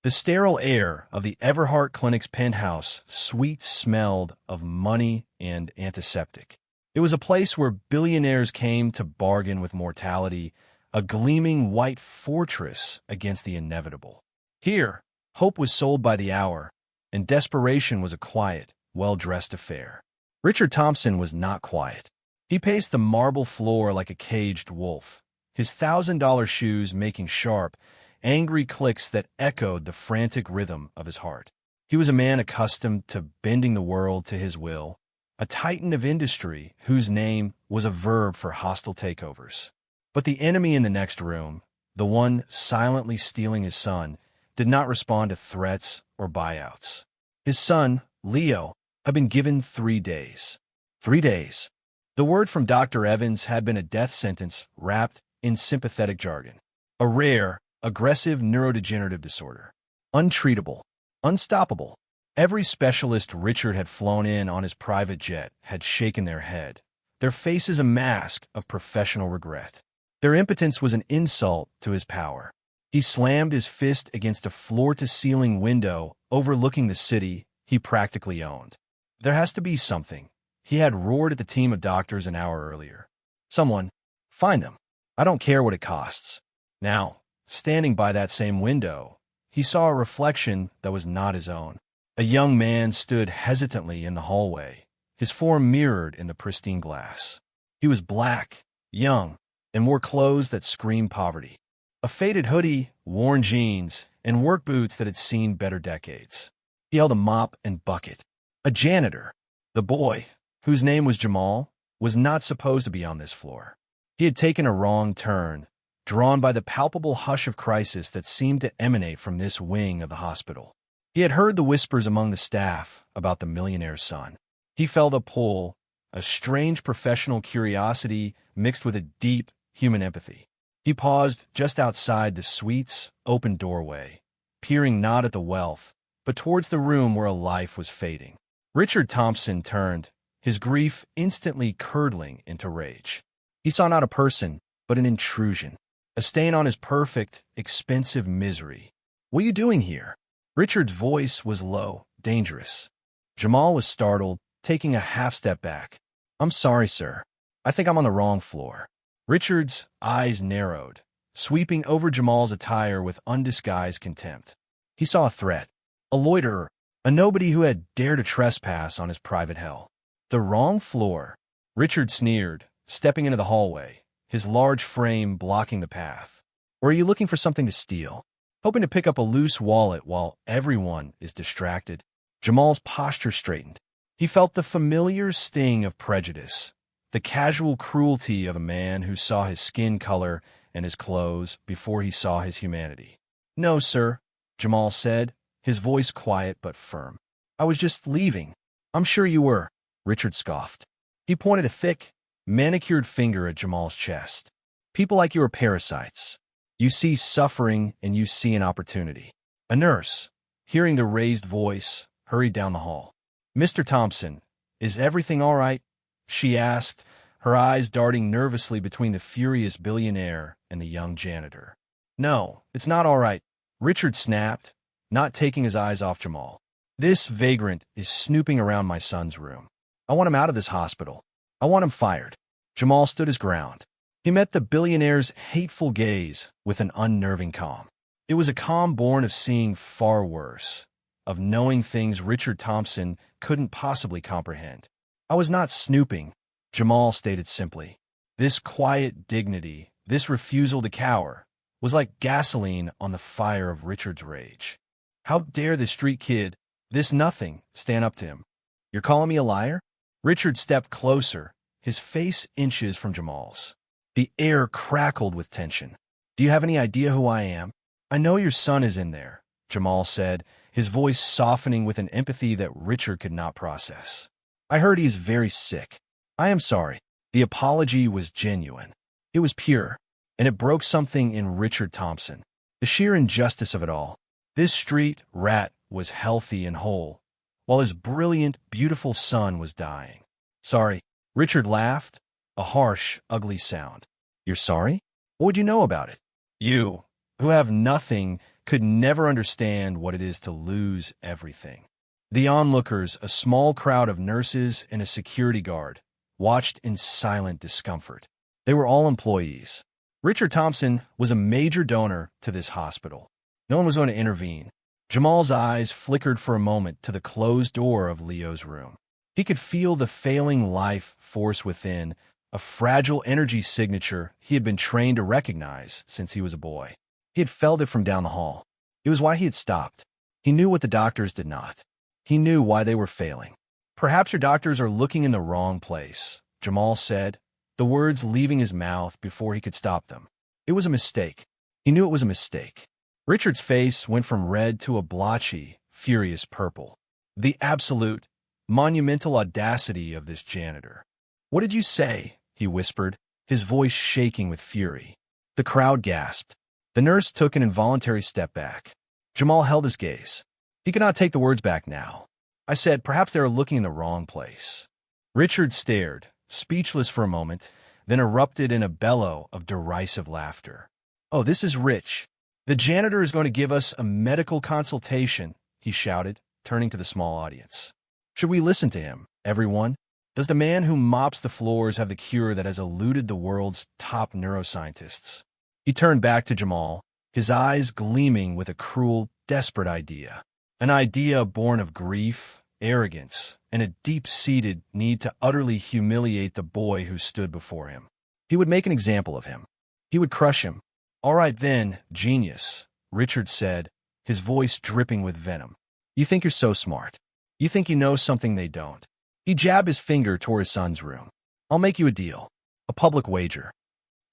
The sterile air of the Everhart Clinic's penthouse sweet-smelled of money and antiseptic. It was a place where billionaires came to bargain with mortality, a gleaming white fortress against the inevitable. Here, hope was sold by the hour, and desperation was a quiet, well-dressed affair. Richard Thompson was not quiet. He paced the marble floor like a caged wolf, his $1,000 shoes making sharp, angry clicks that echoed the frantic rhythm of his heart. He was a man accustomed to bending the world to his will, a titan of industry whose name was a verb for hostile takeovers. But the enemy in the next room, the one silently stealing his son, did not respond to threats or buyouts. His son, Leo, had been given 3 days. 3 days. The word from Dr. Evans had been a death sentence wrapped in sympathetic jargon. A rare, aggressive neurodegenerative disorder. Untreatable. Unstoppable. Every specialist Richard had flown in on his private jet had shaken their head, their faces a mask of professional regret. Their impotence was an insult to his power. He slammed his fist against a floor-to-ceiling window overlooking the city he practically owned. There has to be something, he had roared at the team of doctors an hour earlier. Someone, find them. I don't care what it costs. Now, standing by that same window, he saw a reflection that was not his own. A young man stood hesitantly in the hallway, his form mirrored in the pristine glass. He was black, young, and wore clothes that screamed poverty. A faded hoodie, worn jeans, and work boots that had seen better decades. He held a mop and bucket. A janitor. The boy, whose name was Jamal, was not supposed to be on this floor. He had taken a wrong turn, drawn by the palpable hush of crisis that seemed to emanate from this wing of the hospital. He had heard the whispers among the staff about the millionaire's son. He felt a pull, a strange professional curiosity mixed with a deep human empathy. He paused just outside the suite's open doorway, peering not at the wealth, but towards the room where a life was fading. Richard Thompson turned, his grief instantly curdling into rage. He saw not a person, but an intrusion, a stain on his perfect, expensive misery. "What are you doing here?" Richard's voice was low, dangerous. Jamal was startled, taking a half-step back. "I'm sorry, sir. I think I'm on the wrong floor." Richard's eyes narrowed, sweeping over Jamal's attire with undisguised contempt. He saw a threat, a loiterer, a nobody who had dared to trespass on his private hell. "The wrong floor," Richard sneered, stepping into the hallway, his large frame blocking the path. "Or are you looking for something to steal? Hoping to pick up a loose wallet while everyone is distracted?" Jamal's posture straightened. He felt the familiar sting of prejudice, the casual cruelty of a man who saw his skin color and his clothes before he saw his humanity. "No, sir," Jamal said, his voice quiet but firm. "I was just leaving." "I'm sure you were," Richard scoffed. He pointed a thick, manicured finger at Jamal's chest. "People like you are parasites. You see suffering and you see an opportunity." A nurse, hearing the raised voice, hurried down the hall. "Mr. Thompson, is everything all right?" she asked, her eyes darting nervously between the furious billionaire and the young janitor. "No, it's not all right," Richard snapped, not taking his eyes off Jamal. "This vagrant is snooping around my son's room. I want him out of this hospital. I want him fired." Jamal stood his ground. He met the billionaire's hateful gaze with an unnerving calm. It was a calm born of seeing far worse, of knowing things Richard Thompson couldn't possibly comprehend. "I was not snooping," Jamal stated simply. This quiet dignity, this refusal to cower, was like gasoline on the fire of Richard's rage. How dare the street kid, this nothing, stand up to him? "You're calling me a liar?" Richard stepped closer, his face inches from Jamal's. The air crackled with tension. "Do you have any idea who I am?" "I know your son is in there," Jamal said, his voice softening with an empathy that Richard could not process. "I heard he is very sick. I am sorry." The apology was genuine. It was pure, and it broke something in Richard Thompson. The sheer injustice of it all. This street rat was healthy and whole, while his brilliant, beautiful son was dying. "Sorry," Richard laughed, a harsh, ugly sound. "You're sorry? What would you know about it? You, who have nothing could never understand what it is to lose everything. The onlookers, a small crowd of nurses and a security guard, watched in silent discomfort. They were all employees. Richard Thompson was a major donor to this hospital. No one was going to intervene. Jamal's eyes flickered for a moment to the closed door of Leo's room. He could feel the failing life force within, a fragile energy signature he had been trained to recognize since he was a boy. He had felt it from down the hall. It was why he had stopped. He knew what the doctors did not. He knew why they were failing. "Perhaps your doctors are looking in the wrong place," Jamal said, the words leaving his mouth before he could stop them. It was a mistake. He knew it was a mistake. Richard's face went from red to a blotchy, furious purple. The absolute, monumental audacity of this janitor. "What did you say?" he whispered, his voice shaking with fury. The crowd gasped. The nurse took an involuntary step back. Jamal held his gaze. He could not take the words back now. "I said, perhaps they are looking in the wrong place." Richard stared, speechless for a moment, then erupted in a bellow of derisive laughter. "Oh, this is rich. The janitor is going to give us a medical consultation," he shouted, turning to the small audience. "Should we listen to him, everyone? Does the man who mops the floors have the cure that has eluded the world's top neuroscientists?" He turned back to Jamal, his eyes gleaming with a cruel, desperate idea. An idea born of grief, arrogance, and a deep-seated need to utterly humiliate the boy who stood before him. He would make an example of him. He would crush him. "All right then, genius," Richard said, his voice dripping with venom. "You think you're so smart. You think you know something they don't." He jabbed his finger toward his son's room. "I'll make you a deal. A public wager."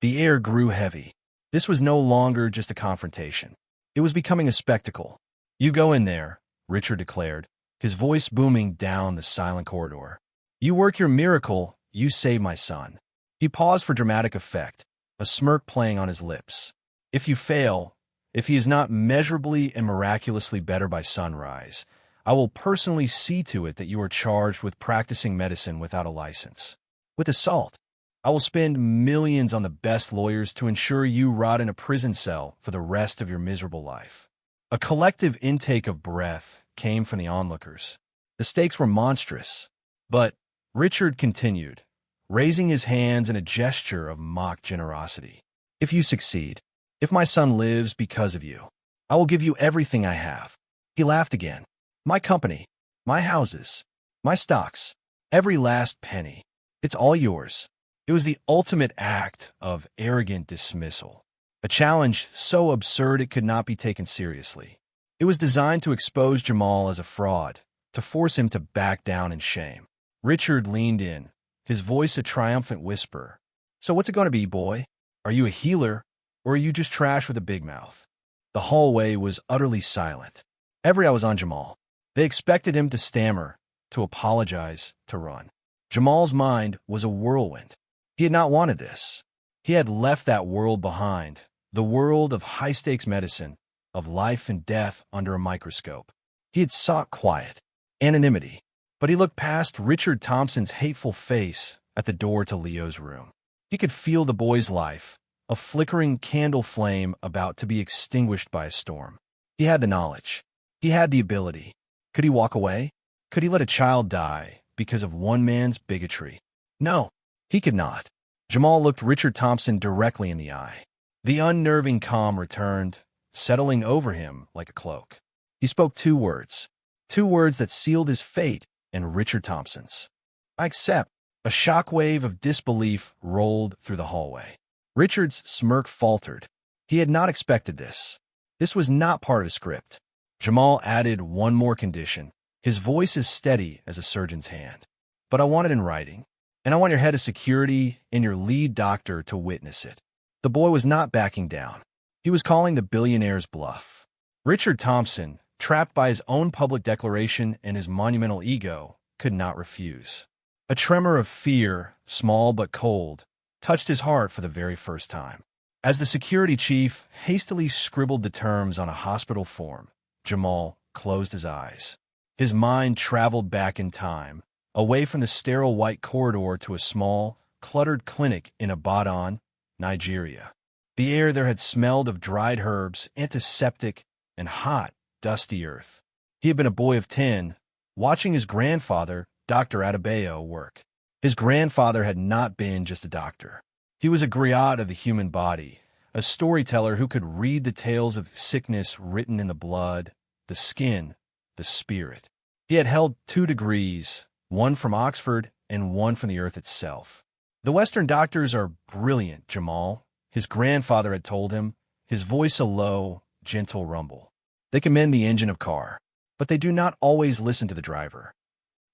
The air grew heavy. This was no longer just a confrontation. It was becoming a spectacle. "You go in there," Richard declared, his voice booming down the silent corridor. "You work your miracle, you save my son." He paused for dramatic effect, a smirk playing on his lips. "If you fail, if he is not measurably and miraculously better by sunrise, I will personally see to it that you are charged with practicing medicine without a license. With assault. I will spend millions on the best lawyers to ensure you rot in a prison cell for the rest of your miserable life." A collective intake of breath came from the onlookers. The stakes were monstrous. But Richard continued, raising his hands in a gesture of mock generosity. "If you succeed, if my son lives because of you, I will give you everything I have." He laughed again. "My company, my houses, my stocks, every last penny. It's all yours." It was the ultimate act of arrogant dismissal, a challenge so absurd it could not be taken seriously. It was designed to expose Jamal as a fraud, to force him to back down in shame. Richard leaned in, his voice a triumphant whisper. "So what's it going to be, boy? Are you a healer, or are you just trash with a big mouth?" The hallway was utterly silent. Every eye was on Jamal. They expected him to stammer, to apologize, to run. Jamal's mind was a whirlwind. He had not wanted this. He had left that world behind, the world of high-stakes medicine, of life and death under a microscope. He had sought quiet, anonymity, but he looked past Richard Thompson's hateful face at the door to Leo's room. He could feel the boy's life, a flickering candle flame about to be extinguished by a storm. He had the knowledge. He had the ability. Could he walk away? Could he let a child die because of one man's bigotry? No. He could not. Jamal looked Richard Thompson directly in the eye. The unnerving calm returned, settling over him like a cloak. He spoke two words that sealed his fate and Richard Thompson's. "I accept." A shockwave of disbelief rolled through the hallway. Richard's smirk faltered. He had not expected this. This was not part of the script. Jamal added one more condition, his voice as steady as a surgeon's hand. "But I want it in writing. And I want your head of security and your lead doctor to witness it." The boy was not backing down. He was calling the billionaire's bluff. Richard Thompson, trapped by his own public declaration and his monumental ego, could not refuse. A tremor of fear, small but cold, touched his heart for the very first time. As the security chief hastily scribbled the terms on a hospital form, Jamal closed his eyes. His mind traveled back in time, away from the sterile white corridor to a small, cluttered clinic in Ibadan, Nigeria. The air there had smelled of dried herbs, antiseptic, and hot, dusty earth. He had been a boy of 10, watching his grandfather, Dr. Adebayo, work. His grandfather had not been just a doctor. He was a griot of the human body, a storyteller who could read the tales of sickness written in the blood, the skin, the spirit. He had held 2 degrees, one from Oxford and one from the earth itself. The Western doctors are brilliant, Jamal, his grandfather had told him, his voice a low, gentle rumble. They can mend the engine of car, but they do not always listen to the driver.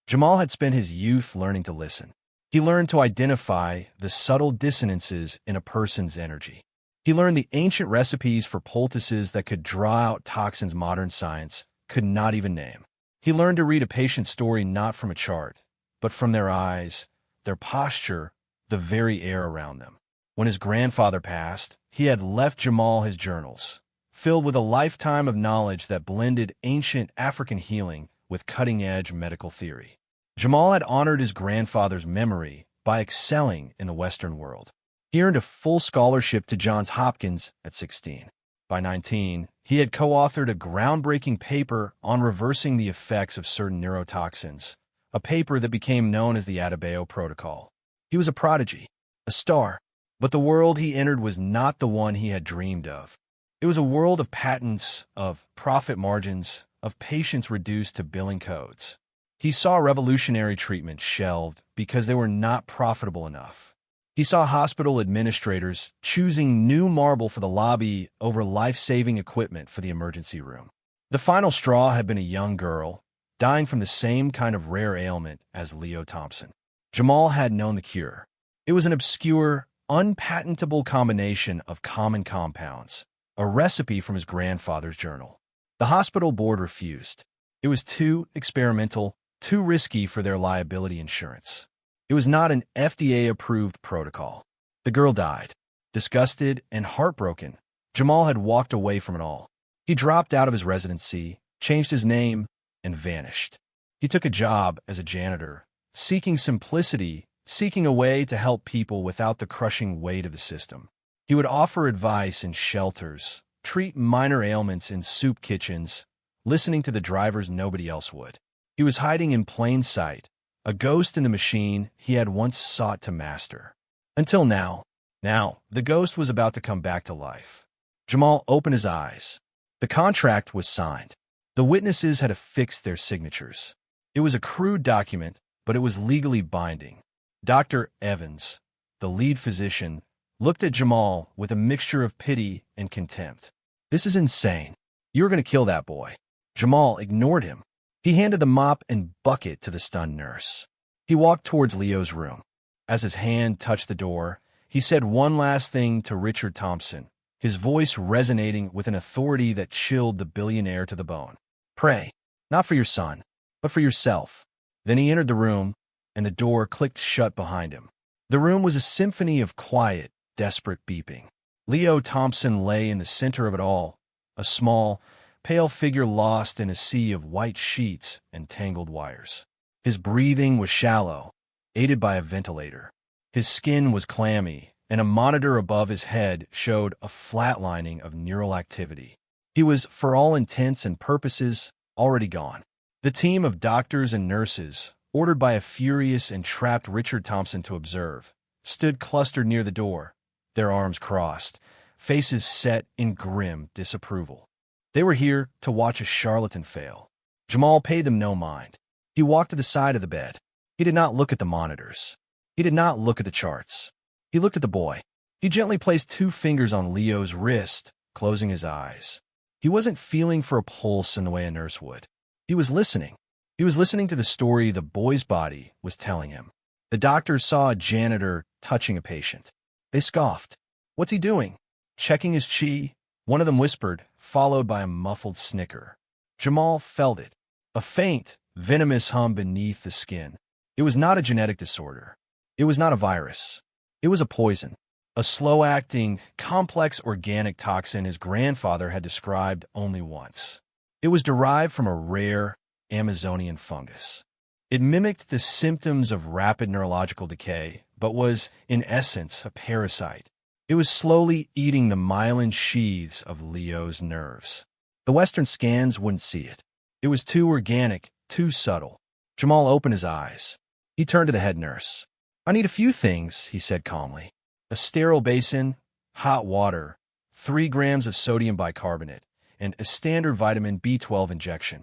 Jamal had spent his youth learning to listen. He learned to identify the subtle dissonances in a person's energy. He learned the ancient recipes for poultices that could draw out toxins modern science could not even name. He learned to read a patient's story not from a chart, but from their eyes, their posture, the very air around them. When his grandfather passed, he had left Jamal his journals, filled with a lifetime of knowledge that blended ancient African healing with cutting-edge medical theory. Jamal had honored his grandfather's memory by excelling in the Western world. He earned a full scholarship to Johns Hopkins at 16. By 19, he had co-authored a groundbreaking paper on reversing the effects of certain neurotoxins, a paper that became known as the Adebayo Protocol. He was a prodigy, a star, but the world he entered was not the one he had dreamed of. It was a world of patents, of profit margins, of patients reduced to billing codes. He saw revolutionary treatments shelved because they were not profitable enough. He saw hospital administrators choosing new marble for the lobby over life-saving equipment for the emergency room. The final straw had been a young girl, dying from the same kind of rare ailment as Leo Thompson. Jamal had known the cure. It was an obscure, unpatentable combination of common compounds, a recipe from his grandfather's journal. The hospital board refused. It was too experimental, too risky for their liability insurance. It was not an FDA-approved protocol. The girl died. Disgusted and heartbroken, Jamal had walked away from it all. He dropped out of his residency, changed his name, and vanished. He took a job as a janitor, seeking simplicity, seeking a way to help people without the crushing weight of the system. He would offer advice in shelters, treat minor ailments in soup kitchens, listening to the drivers nobody else would. He was hiding in plain sight, a ghost in the machine he had once sought to master. Until now. Now, the ghost was about to come back to life. Jamal opened his eyes. The contract was signed. The witnesses had affixed their signatures. It was a crude document, but it was legally binding. Dr. Evans, the lead physician, looked at Jamal with a mixture of pity and contempt. "This is insane. You're going to kill that boy." Jamal ignored him. He handed the mop and bucket to the stunned nurse. He walked towards Leo's room. As his hand touched the door, he said one last thing to Richard Thompson, his voice resonating with an authority that chilled the billionaire to the bone. "Pray, not for your son, but for yourself." Then he entered the room, and the door clicked shut behind him. The room was a symphony of quiet, desperate beeping. Leo Thompson lay in the center of it all, a small, pale figure lost in a sea of white sheets and tangled wires. His breathing was shallow, aided by a ventilator. His skin was clammy, and a monitor above his head showed a flatlining of neural activity. He was, for all intents and purposes, already gone. The team of doctors and nurses, ordered by a furious and trapped Richard Thompson to observe, stood clustered near the door, their arms crossed, faces set in grim disapproval. They were here to watch a charlatan fail. Jamal paid them no mind. He walked to the side of the bed. He did not look at the monitors. He did not look at the charts. He looked at the boy. He gently placed 2 fingers on Leo's wrist, closing his eyes. He wasn't feeling for a pulse in the way a nurse would. He was listening. He was listening to the story the boy's body was telling him. The doctors saw a janitor touching a patient. They scoffed. "What's he doing?" "Checking his chi," one of them whispered, followed by a muffled snicker. Jamal felt it, a faint, venomous hum beneath the skin. It was not a genetic disorder. It was not a virus. It was a poison, a slow-acting, complex organic toxin his grandfather had described only once. It was derived from a rare Amazonian fungus. It mimicked the symptoms of rapid neurological decay, but was, in essence, a parasite. It was slowly eating the myelin sheaths of Leo's nerves. The Western scans wouldn't see it. It was too organic, too subtle. Jamal opened his eyes. He turned to the head nurse. "I need a few things," he said calmly. "A sterile basin, hot water, 3 grams of sodium bicarbonate, and a standard vitamin B12 injection."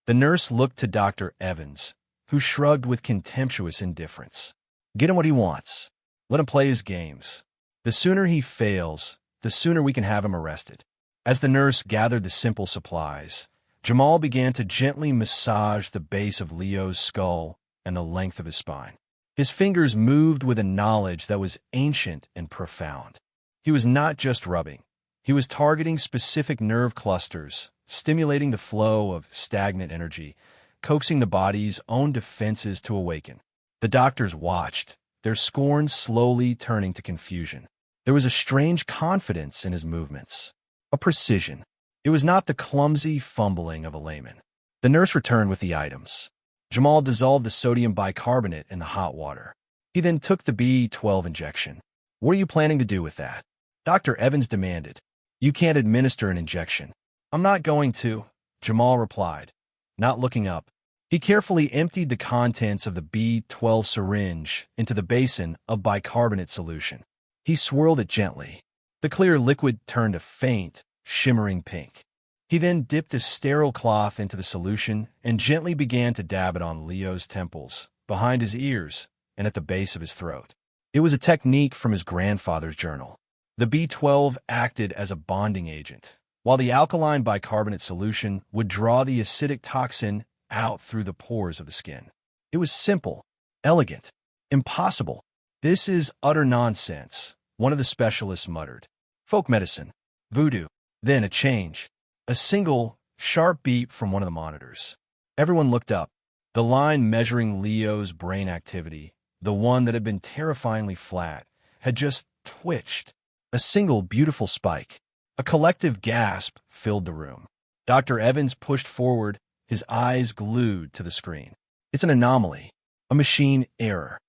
The nurse looked to Dr. Evans, who shrugged with contemptuous indifference. "Get him what he wants. Let him play his games. The sooner he fails, the sooner we can have him arrested." As the nurse gathered the simple supplies, Jamal began to gently massage the base of Leo's skull and the length of his spine. His fingers moved with a knowledge that was ancient and profound. He was not just rubbing. He was targeting specific nerve clusters, stimulating the flow of stagnant energy, coaxing the body's own defenses to awaken. The doctors watched, their scorn slowly turning to confusion. There was a strange confidence in his movements, a precision. It was not the clumsy fumbling of a layman. The nurse returned with the items. Jamal dissolved the sodium bicarbonate in the hot water. He then took the B12 injection. "What are you planning to do with that?" Dr. Evans demanded. "You can't administer an injection." "I'm not going to," Jamal replied, not looking up. He carefully emptied the contents of the B12 syringe into the basin of bicarbonate solution. He swirled it gently. The clear liquid turned a faint, shimmering pink. He then dipped a sterile cloth into the solution and gently began to dab it on Leo's temples, behind his ears, and at the base of his throat. It was a technique from his grandfather's journal. The B12 acted as a bonding agent, while the alkaline bicarbonate solution would draw the acidic toxin out through the pores of the skin. It was simple, elegant, impossible. "This is utter nonsense," one of the specialists muttered. "Folk medicine, voodoo." Then a change. A single, sharp beep from one of the monitors. Everyone looked up. The line measuring Leo's brain activity, the one that had been terrifyingly flat, had just twitched. A single beautiful spike. A collective gasp filled the room. Dr. Evans pushed forward, his eyes glued to the screen. "It's an anomaly, a machine error."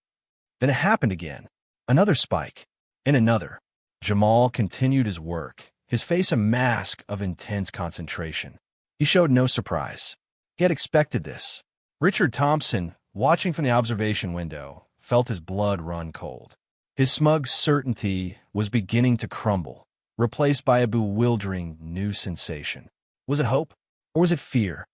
Then it happened again. Another spike, and another. Jamal continued his work, his face a mask of intense concentration. He showed no surprise. He had expected this. Richard Thompson, watching from the observation window, felt his blood run cold. His smug certainty was beginning to crumble, replaced by a bewildering new sensation. Was it hope, or was it fear?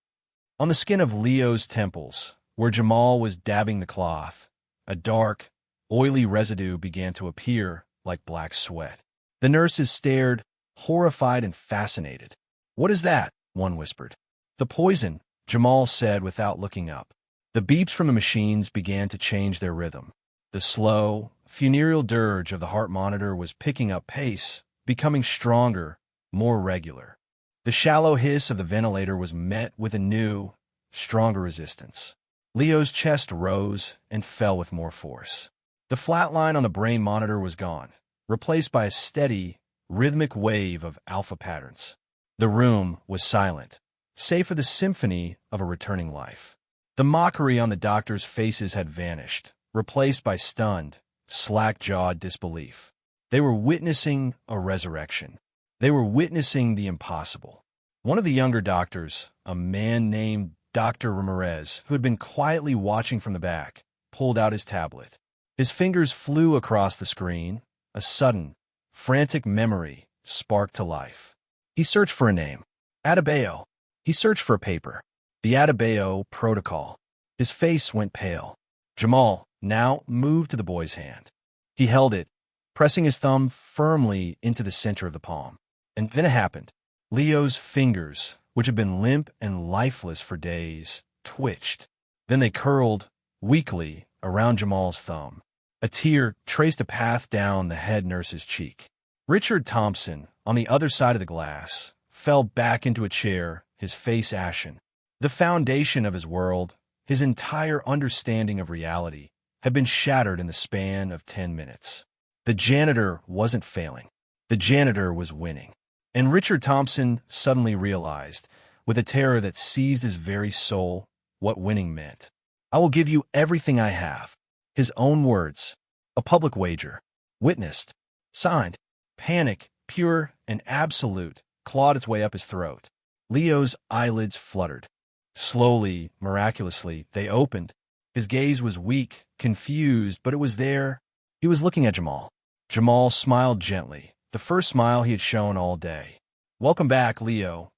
On the skin of Leo's temples, where Jamal was dabbing the cloth, a dark, oily residue began to appear like black sweat. The nurses stared, horrified and fascinated. "What is that?" one whispered. "The poison," Jamal said without looking up. The beeps from the machines began to change their rhythm. The slow, funereal dirge of the heart monitor was picking up pace, becoming stronger, more regular. The shallow hiss of the ventilator was met with a new, stronger resistance. Leo's chest rose and fell with more force. The flat line on the brain monitor was gone, replaced by a steady, rhythmic wave of alpha patterns. The room was silent, save for the symphony of a returning life. The mockery on the doctors' faces had vanished, replaced by stunned, slack-jawed disbelief. They were witnessing a resurrection. They were witnessing the impossible. One of the younger doctors, a man named Dr. Ramirez, who had been quietly watching from the back, pulled out his tablet. His fingers flew across the screen. A sudden, frantic memory sparked to life. He searched for a name. Adebayo. He searched for a paper. The Adebayo Protocol. His face went pale. Jamal now moved to the boy's hand. He held it, pressing his thumb firmly into the center of the palm. And then it happened. Leo's fingers, which had been limp and lifeless for days, twitched. Then they curled, weakly, around Jamal's thumb. A tear traced a path down the head nurse's cheek. Richard Thompson, on the other side of the glass, fell back into a chair, his face ashen. The foundation of his world, his entire understanding of reality, had been shattered in the span of 10 minutes. The janitor wasn't failing. The janitor was winning. And Richard Thompson suddenly realized, with a terror that seized his very soul, what winning meant. "I will give you everything I have." His own words, a public wager, witnessed, signed. Panic, pure and absolute, clawed its way up his throat. Leo's eyelids fluttered. Slowly, miraculously, they opened. His gaze was weak, confused, but it was there. He was looking at Jamal. Jamal smiled gently, the first smile he had shown all day. "Welcome back, Leo."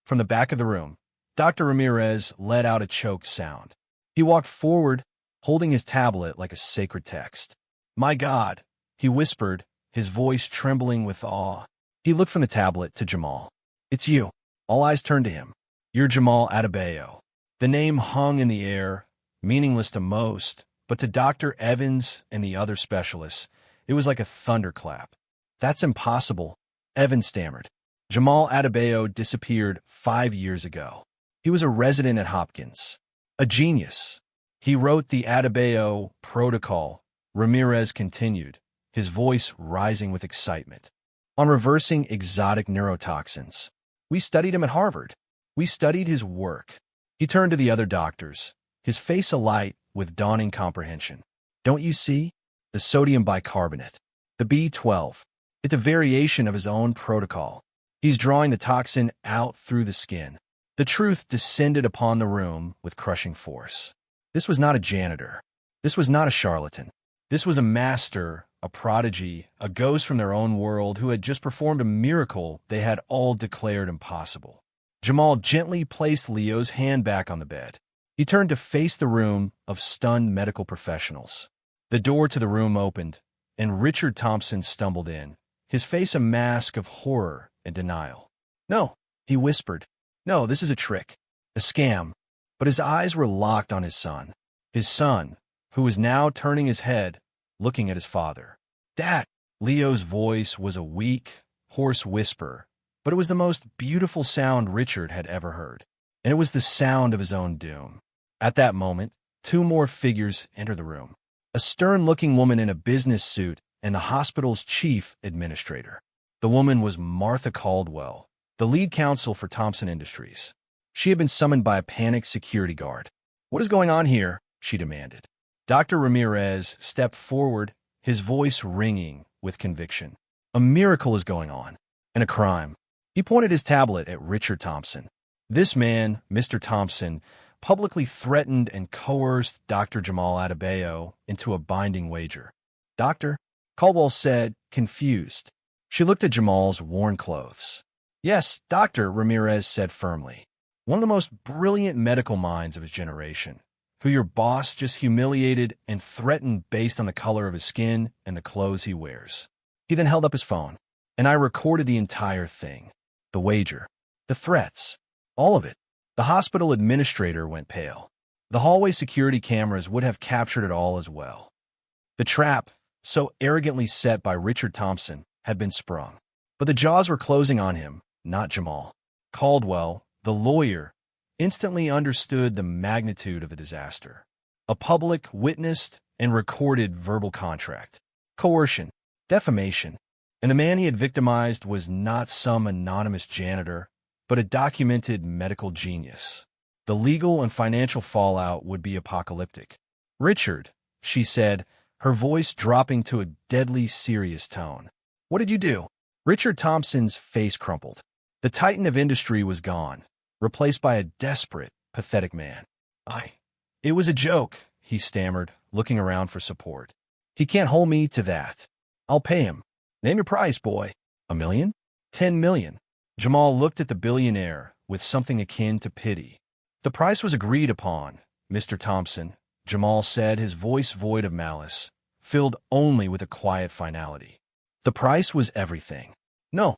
From the back of the room, Dr. Ramirez let out a choked sound. He walked forward, holding his tablet like a sacred text. "My God," he whispered, his voice trembling with awe. He looked from the tablet to Jamal. "It's you." All eyes turned to him. "You're Jamal Adebayo." The name hung in the air, meaningless to most, but to Dr. Evans and the other specialists, it was like a thunderclap. "That's impossible," Evans stammered. "Jamal Adebayo disappeared 5 years ago. He was a resident at Hopkins. A genius. He wrote the Adebayo Protocol," Ramirez continued, his voice rising with excitement, "on reversing exotic neurotoxins. We studied him at Harvard. We studied his work." He turned to the other doctors, his face alight with dawning comprehension. "Don't you see? The sodium bicarbonate. The B12. It's a variation of his own protocol. He's drawing the toxin out through the skin." The truth descended upon the room with crushing force. This was not a janitor. This was not a charlatan. This was a master, a prodigy, a ghost from their own world who had just performed a miracle they had all declared impossible. Jamal gently placed Leo's hand back on the bed. He turned to face the room of stunned medical professionals. The door to the room opened, and Richard Thompson stumbled in, his face a mask of horror and denial. "No," he whispered. "No, this is a trick, a scam." But his eyes were locked on his son, who was now turning his head, looking at his father. "Dad!" Leo's voice was a weak, hoarse whisper, but it was the most beautiful sound Richard had ever heard, and it was the sound of his own doom. At that moment, 2 more figures entered the room. A stern-looking woman in a business suit and the hospital's chief administrator. The woman was Martha Caldwell, the lead counsel for Thompson Industries. She had been summoned by a panicked security guard. "What is going on here?" she demanded. Dr. Ramirez stepped forward, his voice ringing with conviction. "A miracle is going on, and a crime." He pointed his tablet at Richard Thompson. This man, Mr. Thompson, publicly threatened and coerced Dr. Jamal Adebayo into a binding wager. "Doctor?" Caldwell said, confused. She looked at Jamal's worn clothes. "Yes, doctor," Ramirez said firmly. "One of the most brilliant medical minds of his generation, who your boss just humiliated and threatened based on the color of his skin and the clothes he wears." He then held up his phone, and I recorded the entire thing. The wager, the threats, all of it. The hospital administrator went pale. The hallway security cameras would have captured it all as well. The trap, so arrogantly set by Richard Thompson, had been sprung. But the jaws were closing on him, not Jamal. Caldwell, the lawyer, instantly understood the magnitude of the disaster. A public, witnessed, and recorded verbal contract. Coercion. Defamation. And the man he had victimized was not some anonymous janitor, but a documented medical genius. The legal and financial fallout would be apocalyptic. "Richard," she said, her voice dropping to a deadly serious tone. "What did you do?" Richard Thompson's face crumpled. The titan of industry was gone, replaced by a desperate, pathetic man. It was a joke," he stammered, looking around for support. "He can't hold me to that. I'll pay him." "Name your price, boy." "$1 million? $10 million. Jamal looked at the billionaire with something akin to pity. "The price was agreed upon, Mr. Thompson," Jamal said, his voice void of malice, filled only with a quiet finality. "The price was everything." "No!"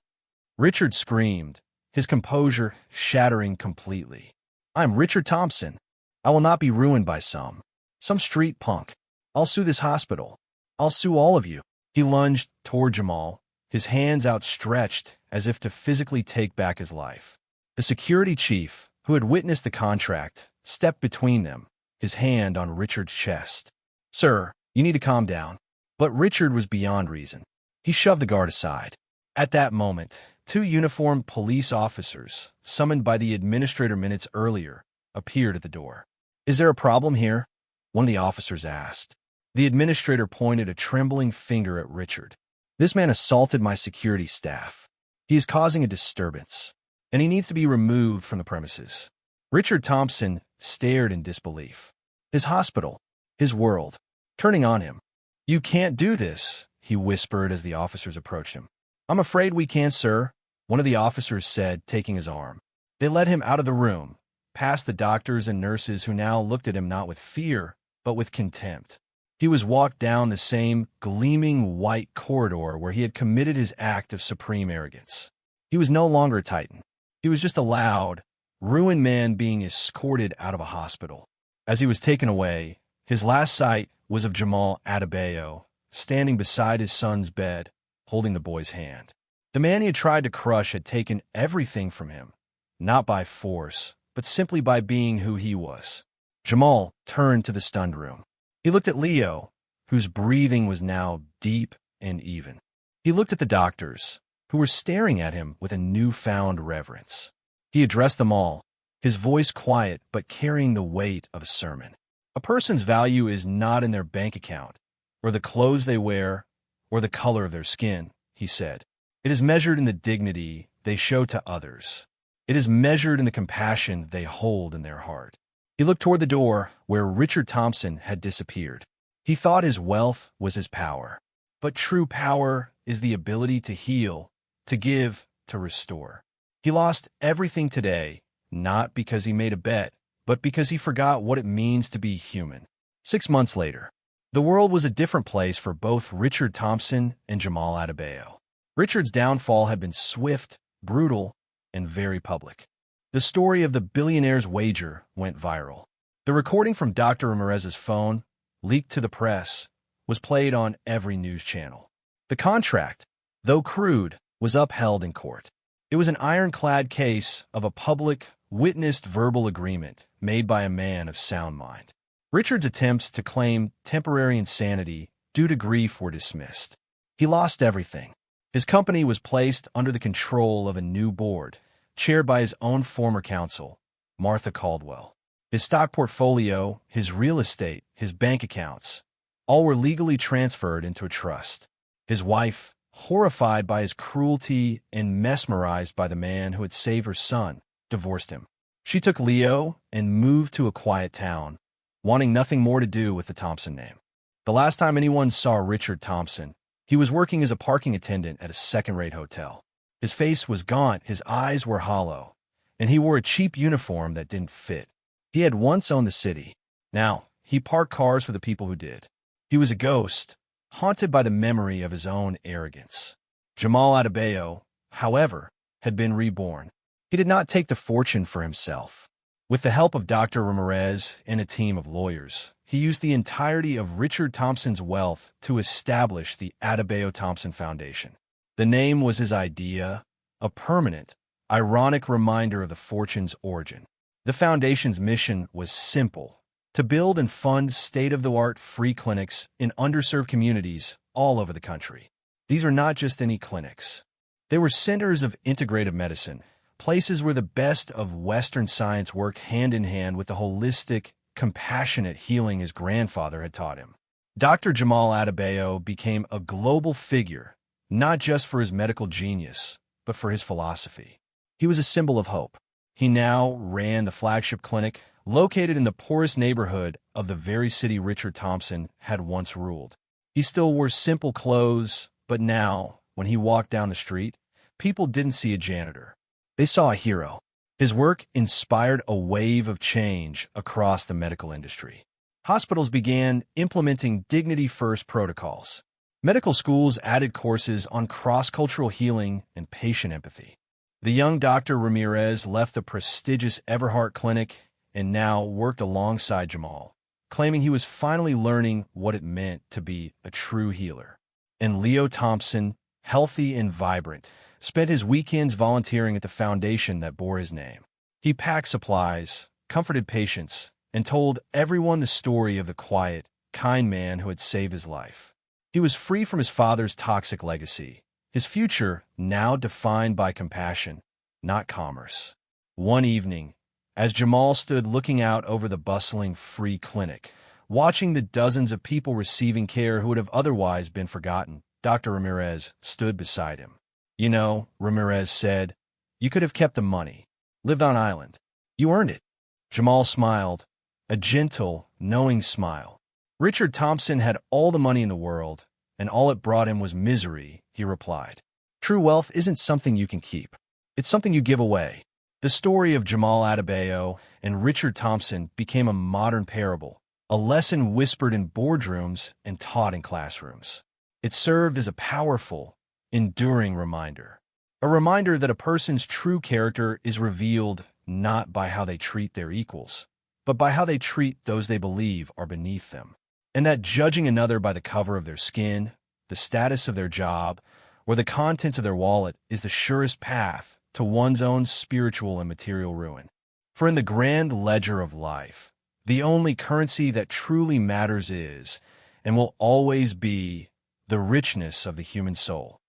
Richard screamed, his composure shattering completely. "I'm Richard Thompson. I will not be ruined by some street punk. I'll sue this hospital. I'll sue all of you." He lunged toward Jamal, his hands outstretched as if to physically take back his life. The security chief, who had witnessed the contract, stepped between them, his hand on Richard's chest. "Sir, you need to calm down." But Richard was beyond reason. He shoved the guard aside. At that moment, 2 uniformed police officers, summoned by the administrator minutes earlier, appeared at the door. "Is there a problem here?" one of the officers asked. The administrator pointed a trembling finger at Richard. "This man assaulted my security staff. He is causing a disturbance." and he needs to be removed from the premises. Richard Thompson stared in disbelief. His hospital, his world, turning on him. "You can't do this," he whispered as the officers approached him. "I'm afraid we can't, sir," one of the officers said, taking his arm. They led him out of the room, past the doctors and nurses who now looked at him not with fear, but with contempt. He was walked down the same gleaming white corridor where he had committed his act of supreme arrogance. He was no longer a titan. He was just a loud, ruined man being escorted out of a hospital. As he was taken away, his last sight was of Jamal Adebayo, standing beside his son's bed, holding the boy's hand. The man he had tried to crush had taken everything from him, not by force, but simply by being who he was. Jamal turned to the stunned room. He looked at Leo, whose breathing was now deep and even. He looked at the doctors, who were staring at him with a newfound reverence. He addressed them all, his voice quiet but carrying the weight of a sermon. A person's value is not in their bank account, or the clothes they wear, or the color of their skin, he said. It is measured in the dignity they show to others. It is measured in the compassion they hold in their heart. He looked toward the door where Richard Thompson had disappeared. He thought his wealth was his power. But true power is the ability to heal, to give, to restore. He lost everything today, not because he made a bet, but because he forgot what it means to be human. 6 months later, the world was a different place for both Richard Thompson and Jamal Adebayo. Richard's downfall had been swift, brutal, and very public. The story of the billionaire's wager went viral. The recording from Dr. Immerse's phone, leaked to the press, was played on every news channel. The contract, though crude, was upheld in court. It was an ironclad case of a public, witnessed verbal agreement made by a man of sound mind. Richard's attempts to claim temporary insanity due to grief were dismissed. He lost everything. His company was placed under the control of a new board, chaired by his own former counsel, Martha Caldwell. His stock portfolio, his real estate, his bank accounts, all were legally transferred into a trust. His wife, horrified by his cruelty and mesmerized by the man who had saved her son, divorced him. She took Leo and moved to a quiet town, wanting nothing more to do with the Thompson name. The last time anyone saw Richard Thompson, he was working as a parking attendant at a second-rate hotel. His face was gaunt, his eyes were hollow, and he wore a cheap uniform that didn't fit. He had once owned the city. Now, he parked cars for the people who did. He was a ghost, haunted by the memory of his own arrogance. Jamal Adebayo, however, had been reborn. He did not take the fortune for himself. With the help of Dr. Ramirez and a team of lawyers, he used the entirety of Richard Thompson's wealth to establish the Adebayo Thompson Foundation. The name was his idea, a permanent, ironic reminder of the fortune's origin. The foundation's mission was simple: to build and fund state-of-the-art free clinics in underserved communities all over the country. These are not just any clinics. They were centers of integrative medicine, places where the best of Western science worked hand-in-hand with the holistic, compassionate healing his grandfather had taught him. Dr. Jamal Adebayo became a global figure, not just for his medical genius, but for his philosophy. He was a symbol of hope. He now ran the flagship clinic, located in the poorest neighborhood of the very city Richard Thompson had once ruled. He still wore simple clothes, but now, when he walked down the street, people didn't see a janitor. They saw a hero. His work inspired a wave of change across the medical industry. Hospitals began implementing dignity-first protocols. Medical schools added courses on cross-cultural healing and patient empathy. The young Dr. Ramirez left the prestigious Everhart Clinic and now worked alongside Jamal, claiming he was finally learning what it meant to be a true healer. And Leo Thompson, healthy and vibrant, spent his weekends volunteering at the foundation that bore his name. He packed supplies, comforted patients, and told everyone the story of the quiet, kind man who had saved his life. He was free from his father's toxic legacy, his future now defined by compassion, not commerce. One evening, as Jamal stood looking out over the bustling free clinic, watching the dozens of people receiving care who would have otherwise been forgotten, Dr. Ramirez stood beside him. "You know," Ramirez said, You could have kept the money, lived on island. You earned it. Jamal smiled, a gentle, knowing smile. Richard Thompson had all the money in the world, and all it brought him was misery, he replied. True wealth isn't something you can keep. It's something you give away. The story of Jamal Adebayo and Richard Thompson became a modern parable, a lesson whispered in boardrooms and taught in classrooms. It served as a powerful, enduring reminder. A reminder that a person's true character is revealed not by how they treat their equals, but by how they treat those they believe are beneath them. And that judging another by the cover of their skin, the status of their job, or the contents of their wallet is the surest path to one's own spiritual and material ruin. For in the grand ledger of life, the only currency that truly matters is, and will always be, the richness of the human soul.